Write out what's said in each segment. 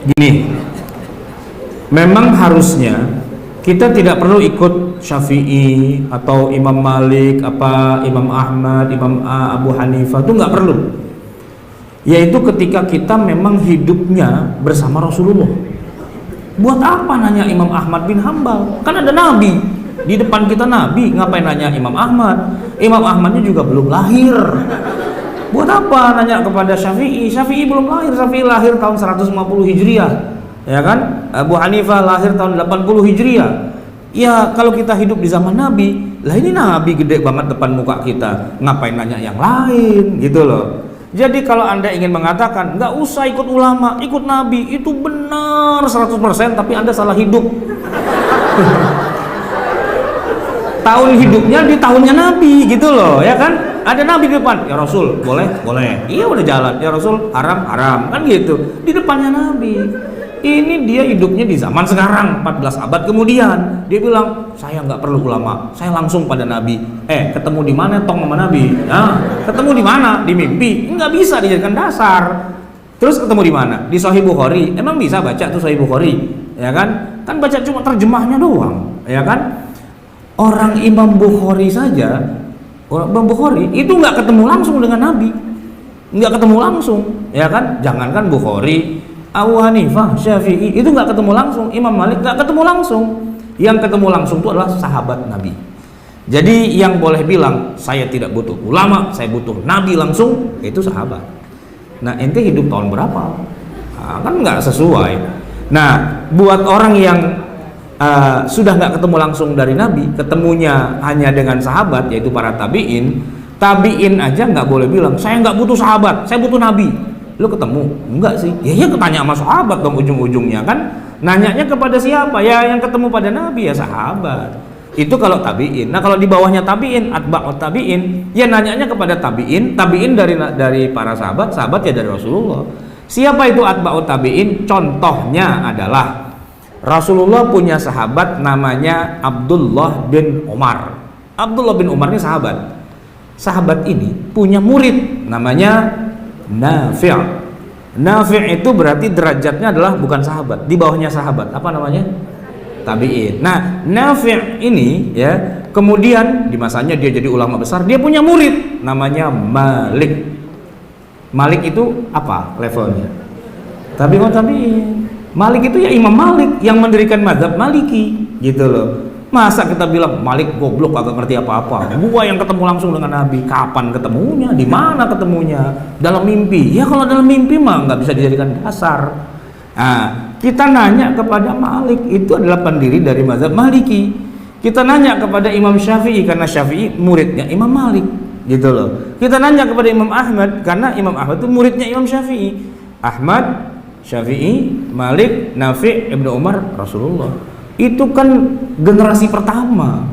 Gini, memang harusnya kita tidak perlu ikut Syafi'i atau Imam Malik, Imam Ahmad, Abu Hanifah, itu nggak perlu. Yaitu ketika kita memang hidupnya bersama Rasulullah. Buat apa nanya Imam Ahmad bin Hambal? Kan ada Nabi di depan kita, Nabi, ngapain nanya Imam Ahmad? Imam Ahmadnya juga belum lahir. Buat apa nanya kepada Syafi'i? Syafi'i belum lahir, Syafi'i lahir tahun 150 Hijriah, ya kan? Abu Hanifah lahir tahun 80 Hijriah. Ya kalau kita hidup di zaman Nabi, lah ini Nabi gede banget depan muka kita, ngapain nanya yang lain, gitu loh. Jadi kalau Anda ingin mengatakan nggak usah ikut ulama, ikut Nabi, itu benar 100%, tapi Anda salah hidup. Tahun hidupnya di tahunnya Nabi, gitu loh, ya kan? Ada Nabi di depan, ya Rasul, boleh, boleh. Iya udah jalan, ya Rasul, haram, haram, kan gitu. Di depannya Nabi. Ini dia hidupnya di zaman sekarang, 14 abad kemudian. Dia bilang, saya nggak perlu ulama, saya langsung pada Nabi. Ketemu di mana tong sama Nabi? Nah, ketemu di mana? Di mimpi. Nggak bisa dijadikan dasar. Terus ketemu di mana? Di Sahih Bukhari. Emang bisa baca tuh Sahih Bukhari? Ya kan? Kan baca cuma terjemahnya doang, ya kan? Orang Imam Bukhari saja, Imam Bukhari itu nggak ketemu langsung dengan Nabi, nggak ketemu langsung, ya kan? Jangankan Bukhari, Abu Hanifah, Syafi'i itu nggak ketemu langsung, Imam Malik nggak ketemu langsung. Yang ketemu langsung itu adalah sahabat Nabi. Jadi yang boleh bilang saya tidak butuh ulama, saya butuh Nabi langsung, itu sahabat. Nah ente hidup tahun berapa? Nah, kan nggak sesuai. Nah buat orang yang sudah nggak ketemu langsung dari Nabi, ketemunya hanya dengan sahabat, yaitu para tabiin. Tabiin aja nggak boleh bilang saya nggak butuh sahabat, saya butuh Nabi. Lu ketemu? Enggak sih. Ya ketanya sama sahabat dong ujung-ujungnya kan. Nanyanya kepada siapa? Ya yang ketemu pada Nabi, ya sahabat. Itu kalau tabiin. Nah kalau di bawahnya tabiin, atba'ut tabiin, ya nanyanya kepada tabiin. Tabiin dari para sahabat, sahabat ya dari Rasulullah. Siapa itu atba'ut tabiin? Contohnya adalah Rasulullah punya sahabat namanya Abdullah bin Umar. Abdullah bin Umar ini sahabat. Sahabat ini punya murid namanya Nafi'. Nafi' itu berarti derajatnya adalah bukan sahabat, di bawahnya sahabat. Apa namanya? Tabi'in. Nah, Nafi' ini ya, kemudian di masanya dia jadi ulama besar, dia punya murid namanya Malik. Malik itu apa levelnya? Tabi'in. Malik itu ya Imam Malik yang mendirikan mazhab Maliki, gitu loh. Masa kita bilang Malik goblok agak ngerti apa-apa? Gua yang ketemu langsung dengan Nabi. Kapan ketemunya? Di mana ketemunya? Dalam mimpi. Ya kalau dalam mimpi mah nggak bisa dijadikan dasar. Nah, kita nanya kepada Malik, itu adalah pendiri dari mazhab Maliki. Kita nanya kepada Imam Syafi'i karena Syafi'i muridnya Imam Malik, gitu loh. Kita nanya kepada Imam Ahmad karena Imam Ahmad itu muridnya Imam Syafi'i. Ahmad, Syafi'i, Malik, Nafi', Ibnu Umar, Rasulullah. Itu kan generasi pertama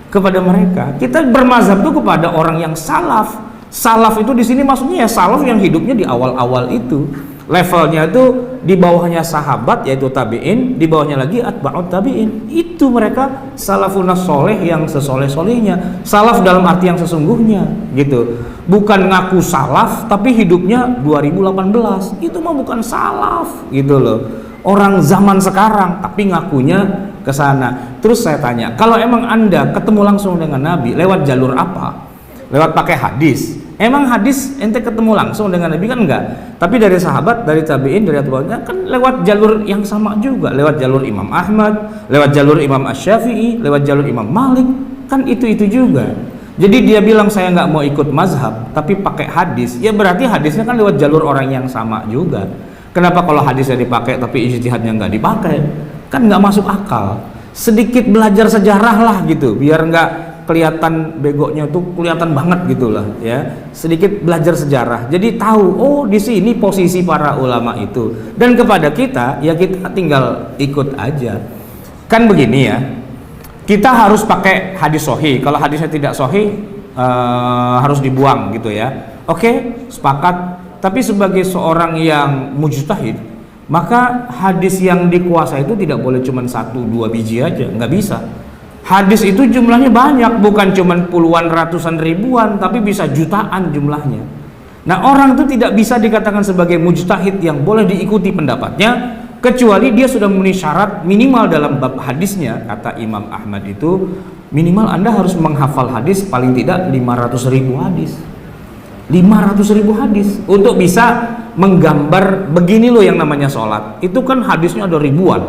kepada mereka. Kita bermazhab itu kepada orang yang salaf. Salaf itu di sini maksudnya ya salaf yang hidupnya di awal-awal itu. Levelnya itu di bawahnya sahabat yaitu tabi'in, di bawahnya lagi atba'ut tabi'in. Itu mereka salafun soleh yang sesoleh-solehnya. Salaf dalam arti yang sesungguhnya, gitu. Bukan ngaku salaf tapi hidupnya 2018. Itu mah bukan salaf, gitu loh. Orang zaman sekarang tapi ngakunya ke sana. Terus saya tanya, kalau emang Anda ketemu langsung dengan Nabi lewat jalur apa? Lewat pakai hadis. Emang hadis ente ketemu langsung dengan Nabi kan enggak? Tapi dari sahabat, dari tabi'in, dari atba'utnya kan lewat jalur yang sama juga, lewat jalur Imam Ahmad, lewat jalur Imam Asy-Syafi'i, lewat jalur Imam Malik, kan itu juga. Jadi dia bilang saya nggak mau ikut mazhab tapi pakai hadis, ya berarti hadisnya kan lewat jalur orang yang sama juga. Kenapa kalau hadisnya dipakai tapi ijtihadnya nggak dipakai? Kan nggak masuk akal. Sedikit belajar sejarah lah gitu, biar nggak kelihatan begonya tuh kelihatan banget gitulah ya. Sedikit belajar sejarah. Jadi tahu oh di sini posisi para ulama itu. Dan kepada kita ya kita tinggal ikut aja. Kan begini ya. Kita harus pakai hadis sahih. Kalau hadisnya tidak sahih harus dibuang gitu ya. Oke, sepakat. Tapi sebagai seorang yang mujtahid, maka hadis yang dikuasai itu tidak boleh cuma 1-2 biji aja, nggak bisa. Hadis itu jumlahnya banyak, bukan cuma puluhan, ratusan, ribuan, tapi bisa jutaan jumlahnya. Nah orang itu tidak bisa dikatakan sebagai mujtahid yang boleh diikuti pendapatnya kecuali dia sudah memenuhi syarat minimal dalam bab hadisnya. Kata Imam Ahmad itu minimal Anda harus menghafal hadis paling tidak 500.000 hadis. 500.000 hadis untuk bisa menggambar begini loh yang namanya sholat. Itu kan hadisnya ada ribuan.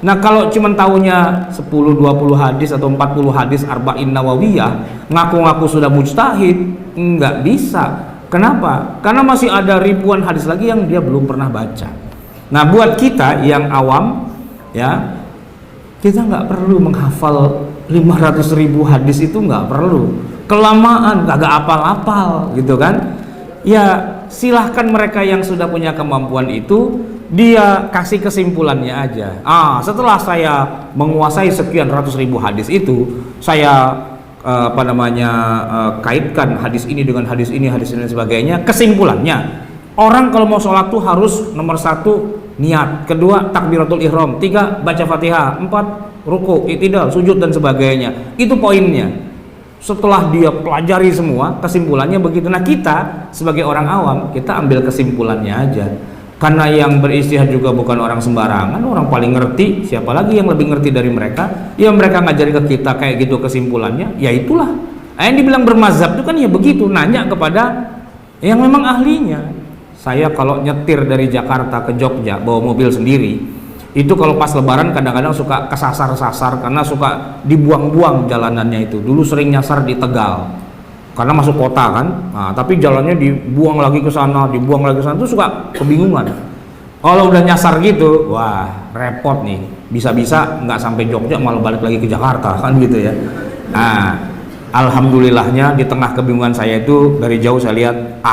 Nah kalau cuma tahunya 10, 20 hadis atau 40 hadis Arba'in Nawawiyah, ngaku-ngaku sudah mujtahid, nggak bisa. Kenapa? Karena masih ada ribuan hadis lagi yang dia belum pernah baca. Nah buat kita yang awam ya, kita nggak perlu menghafal 500.000 hadis, itu nggak perlu, kelamaan, kagak apal-apal gitu kan. Ya silahkan mereka yang sudah punya kemampuan itu, dia kasih kesimpulannya aja. Setelah saya menguasai sekian ratus ribu hadis itu, saya kaitkan hadis ini dengan hadis ini dan sebagainya. Kesimpulannya, orang kalau mau sholat tuh harus nomor 1 niat, kedua takbiratul ihram, 3 baca Fatihah, 4 ruku, i'tidal, sujud dan sebagainya. Itu poinnya. Setelah dia pelajari semua, kesimpulannya begitu. Nah kita sebagai orang awam, kita ambil kesimpulannya aja. Karena yang beristihad juga bukan orang sembarangan, orang paling ngerti. Siapa lagi yang lebih ngerti dari mereka? Ya mereka ngajari ke kita kayak gitu kesimpulannya. Ya itulah. Yang dibilang bermazhab itu kan ya begitu, nanya kepada yang memang ahlinya. Saya kalau nyetir dari Jakarta ke Jogja bawa mobil sendiri, itu kalau pas lebaran kadang-kadang suka kesasar-sasar karena suka dibuang-buang jalanannya itu. Dulu sering nyasar di Tegal karena masuk kota kan, tapi jalannya dibuang lagi ke sana, dibuang lagi ke sana, itu suka kebingungan. Kalau udah nyasar gitu, wah repot nih, bisa-bisa nggak sampai Jogja malah balik lagi ke Jakarta kan gitu ya. Nah alhamdulillahnya di tengah kebingungan saya itu, dari jauh saya lihat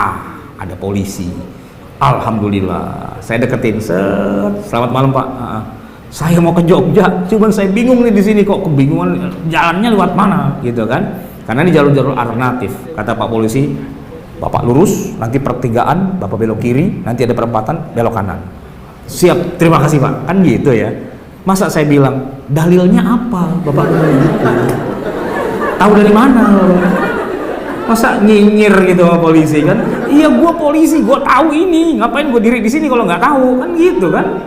ada polisi. Alhamdulillah, saya deketin, selamat malam Pak, saya mau ke Jogja, cuman saya bingung nih di sini, kok kebingungan jalannya lewat mana gitu kan, karena ini jalur-jalur alternatif. Kata Pak polisi, Bapak lurus, nanti pertigaan Bapak belok kiri, nanti ada perempatan belok kanan. Siap, terima kasih Pak, kan gitu ya. Masa saya bilang dalilnya apa Bapak gitu, tahu dari mana? Masa nyinyir gitu sama polisi kan? Iya gua polisi, gua tahu ini, ngapain gua diri di sini kalau nggak tahu kan gitu kan?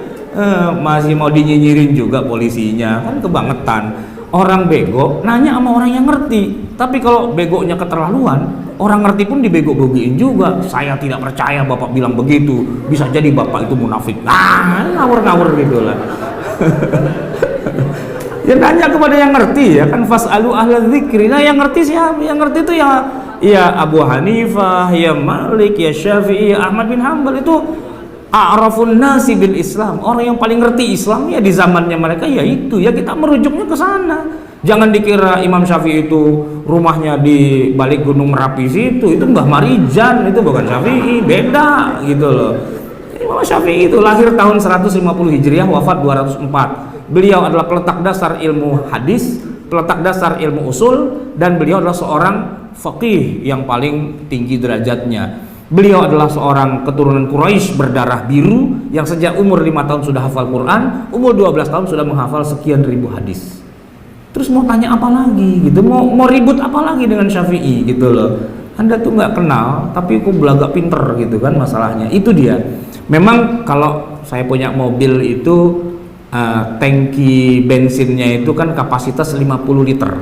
Masih mau dinyinyirin juga polisinya, kan kebangetan. Orang bego nanya sama orang yang ngerti, tapi kalau begonya keterlaluan, orang ngerti pun dibego-begoin juga. Saya tidak percaya Bapak bilang begitu, bisa jadi Bapak itu munafik. Ngawur-ngawur gitu lah. Ya nanya kepada yang ngerti ya kan, fasalu ahla dzikri. Nah yang ngerti siapa? Yang ngerti itu ya Abu Hanifah, ya Malik, ya Syafi'i, ya Ahmad bin Hanbal. Itu a'rafun nasi bil Islam, orang yang paling ngerti Islam ya di zamannya mereka, ya itu ya kita merujuknya ke sana. Jangan dikira Imam Syafi'i itu rumahnya di balik Gunung Merapi situ, itu Mbah Marijan, itu bukan Syafi'i, beda gitu loh. Imam Syafi'i itu lahir tahun 150 Hijriah, wafat 204. Beliau adalah peletak dasar ilmu hadis, peletak dasar ilmu usul, dan beliau adalah seorang faqih yang paling tinggi derajatnya. Beliau adalah seorang keturunan Quraisy berdarah biru yang sejak umur 5 tahun sudah hafal Quran, umur 12 tahun sudah menghafal sekian ribu hadis. Terus mau tanya apa lagi gitu, mau ribut apa lagi dengan Syafi'i gitu loh. Anda tuh nggak kenal tapi kok belaga pinter gitu kan masalahnya. Itu dia. Memang kalau saya punya mobil itu tangki bensinnya itu kan kapasitas 50 liter.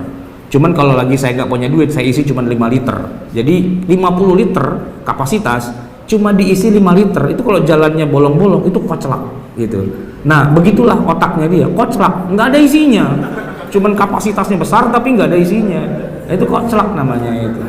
Cuman kalau lagi saya nggak punya duit, saya isi cuma 5 liter. Jadi 50 liter kapasitas cuma diisi 5 liter. Itu kalau jalannya bolong-bolong itu koclak gitu. Nah begitulah otaknya dia, koclak, nggak ada isinya. Cuman kapasitasnya besar tapi nggak ada isinya. Itu koclak namanya itu.